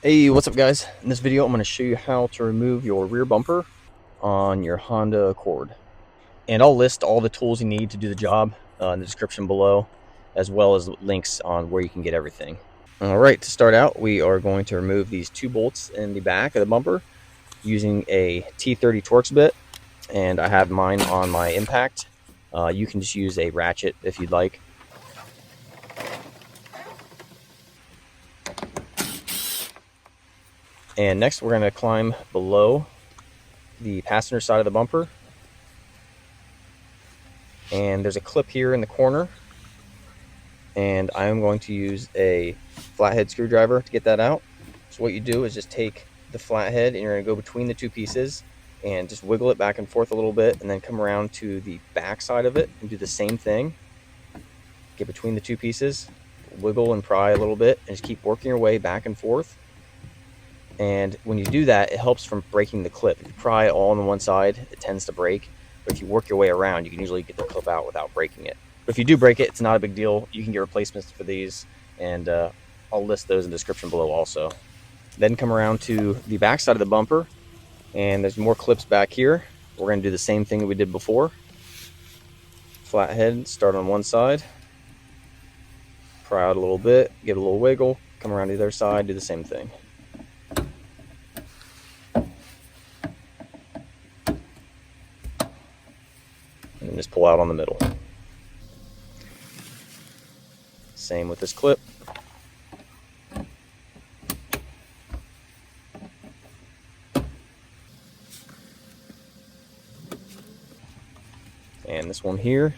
Hey, what's up guys? In this video I'm going to show you how to remove your rear bumper on your Honda Accord. And I'll list all the tools you need to do the job in the description below, as well as links on where you can get everything. Alright, to start out we are going to remove these two bolts in the back of the bumper using a T30 Torx bit, and I have mine on my impact. You can just use a ratchet if you'd like. And next we're going to climb below the passenger side of the bumper, and there's a clip here in the corner, and I'm going to use a flathead screwdriver to get that out. So what you do is just take the flathead and you're going to go between the two pieces and just wiggle it back and forth a little bit, and then come around to the back side of it and do the same thing. Get between the two pieces, wiggle and pry a little bit, and just keep working your way back and forth. And when you do that, it helps from breaking the clip. If you pry all on one side, it tends to break. But if you work your way around, you can usually get the clip out without breaking it. But if you do break it, it's not a big deal. You can get replacements for these, and I'll list those in the description below also. Then come around to the back side of the bumper, and there's more clips back here. We're going to do the same thing that we did before. Flathead, start on one side, pry out a little bit, give it a little wiggle, come around to the other side, do the same thing. And then just pull out on the middle. Same with this clip. And this one here.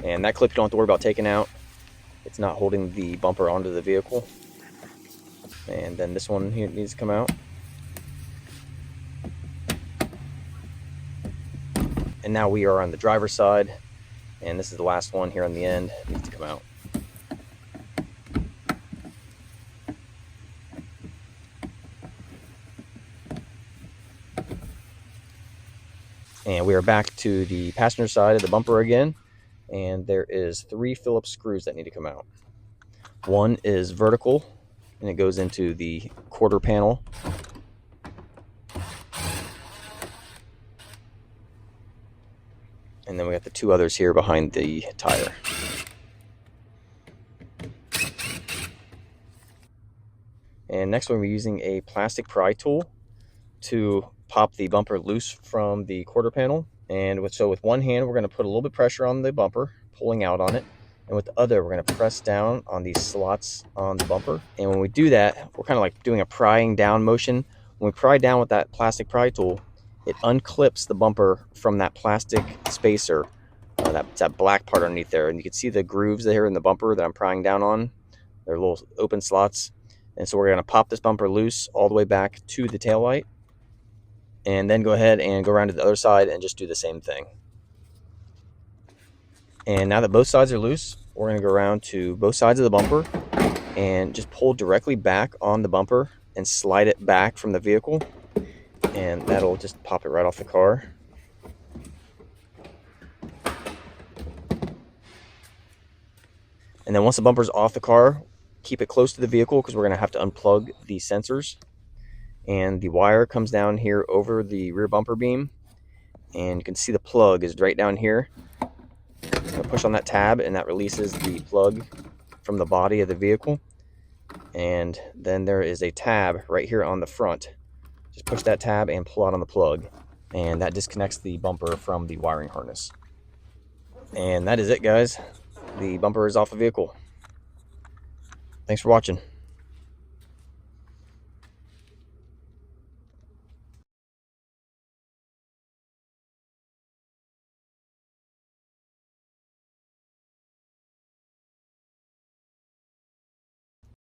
And that clip you don't have to worry about taking out. It's not holding the bumper onto the vehicle. And then this one here needs to come out. And now we are on the driver's side, and this is the last one here on the end. It needs to come out. And we are back to the passenger side of the bumper again, and there is 3 Phillips screws that need to come out. One is vertical, and it goes into the quarter panel. And then we got the 2 others here behind the tire. And next one, we're using a plastic pry tool to pop the bumper loose from the quarter panel. And with one hand, we're going to put a little bit of pressure on the bumper, pulling out on it. And with the other, we're going to press down on these slots on the bumper. And when we do that, we're kind of like doing a prying down motion. When we pry down with that plastic pry tool, it unclips the bumper from that plastic spacer, that black part underneath there. And you can see the grooves there in the bumper that I'm prying down on. They're little open slots. And so we're going to pop this bumper loose all the way back to the taillight, and then go ahead and go around to the other side and just do the same thing. And now that both sides are loose, we're going to go around to both sides of the bumper and just pull directly back on the bumper and slide it back from the vehicle, and that'll just pop it right off the car. And then once the bumper's off the car, keep it close to the vehicle because we're going to have to unplug the sensors. And the wire comes down here over the rear bumper beam, and you can see the plug is right down here. I'm going to push on that tab, and that releases the plug from the body of the vehicle. And then there is a tab right here on the front. Just push that tab and pull out on the plug, and that disconnects the bumper from the wiring harness. And that is it, guys. The bumper is off the vehicle. Thanks for watching.